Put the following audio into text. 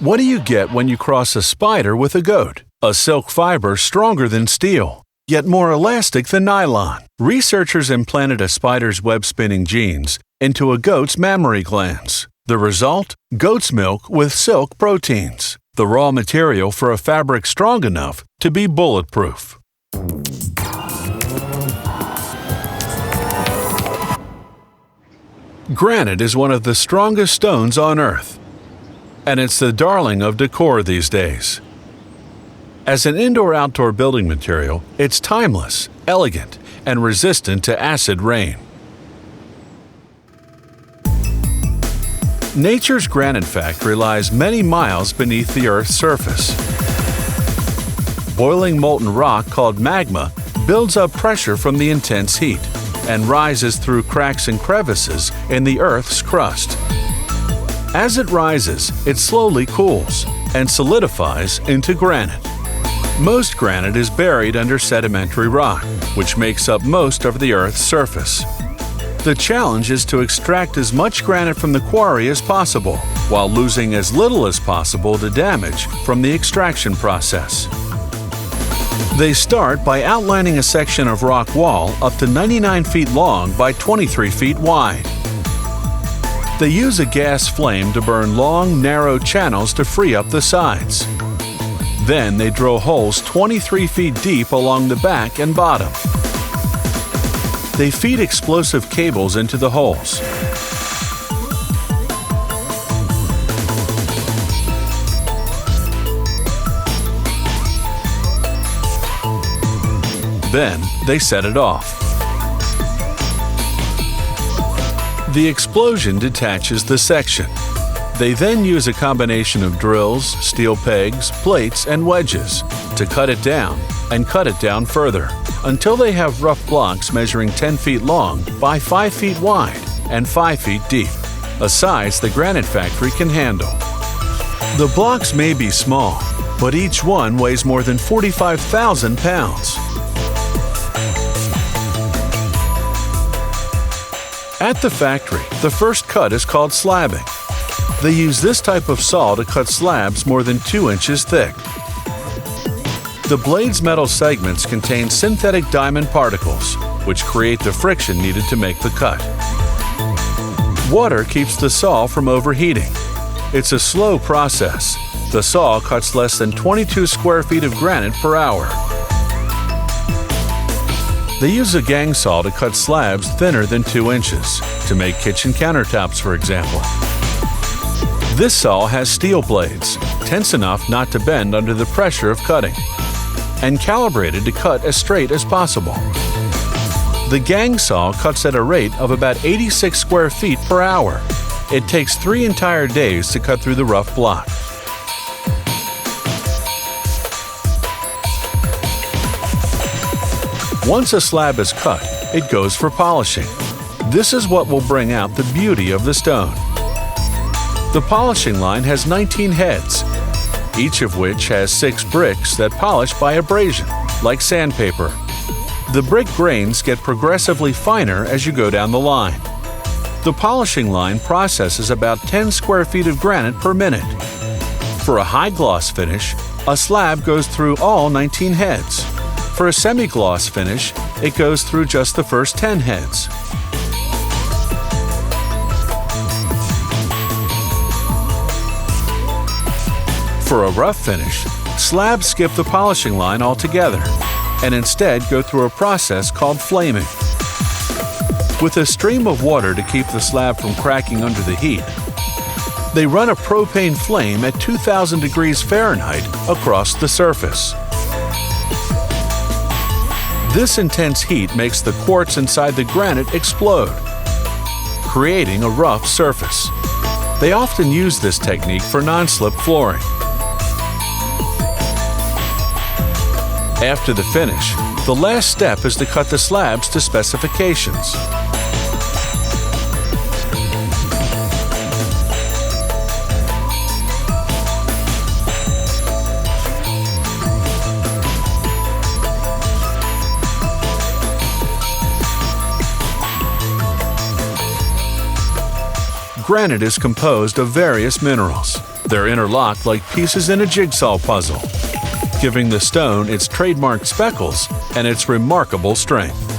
What do you get when you cross a spider with a goat? A silk fiber stronger than steel, yet more elastic than nylon. Researchers implanted a spider's web-spinning genes into a goat's mammary glands. The result? Goat's milk with silk proteins, the raw material for a fabric strong enough to be bulletproof. Granite is one of the strongest stones on Earth, and it's the darling of decor these days. As an indoor-outdoor building material, it's timeless, elegant, and resistant to acid rain. Nature's granite factory lies many miles beneath the Earth's surface. Boiling molten rock called magma builds up pressure from the intense heat and rises through cracks and crevices in the Earth's crust. As it rises, it slowly cools and solidifies into granite. Most granite is buried under sedimentary rock, which makes up most of the Earth's surface. The challenge is to extract as much granite from the quarry as possible, while losing as little as possible to damage from the extraction process. They start by outlining a section of rock wall up to 99 feet long by 23 feet wide. They use a gas flame to burn long, narrow channels to free up the sides. Then they drill holes 23 feet deep along the back and bottom. They feed explosive cables into the holes. Then they set it off. The explosion detaches the section. They then use a combination of drills, steel pegs, plates, and wedges to cut it down and cut it down further until they have rough blocks measuring 10 feet long by 5 feet wide and 5 feet deep, a size the granite factory can handle. The blocks may be small, but each one weighs more than 45,000 pounds. At the factory, the first cut is called slabbing. They use this type of saw to cut slabs more than 2 inches thick. The blade's metal segments contain synthetic diamond particles, which create the friction needed to make the cut. Water keeps the saw from overheating. It's a slow process. The saw cuts less than 22 square feet of granite per hour. They use a gang saw to cut slabs thinner than 2 inches, to make kitchen countertops, for example. This saw has steel blades, tense enough not to bend under the pressure of cutting, and calibrated to cut as straight as possible. The gang saw cuts at a rate of about 86 square feet per hour. It takes 3 entire days to cut through the rough block. Once a slab is cut, it goes for polishing. This is what will bring out the beauty of the stone. The polishing line has 19 heads, each of which has 6 bricks that polish by abrasion, like sandpaper. The brick grains get progressively finer as you go down the line. The polishing line processes about 10 square feet of granite per minute. For a high gloss finish, a slab goes through all 19 heads. For a semi-gloss finish, it goes through just the first 10 heads. For a rough finish, slabs skip the polishing line altogether and instead go through a process called flaming. With a stream of water to keep the slab from cracking under the heat, they run a propane flame at 2,000 degrees Fahrenheit across the surface. This intense heat makes the quartz inside the granite explode, creating a rough surface. They often use this technique for non-slip flooring. After the finish, the last step is to cut the slabs to specifications. Granite is composed of various minerals. They're interlocked like pieces in a jigsaw puzzle, giving the stone its trademark speckles and its remarkable strength.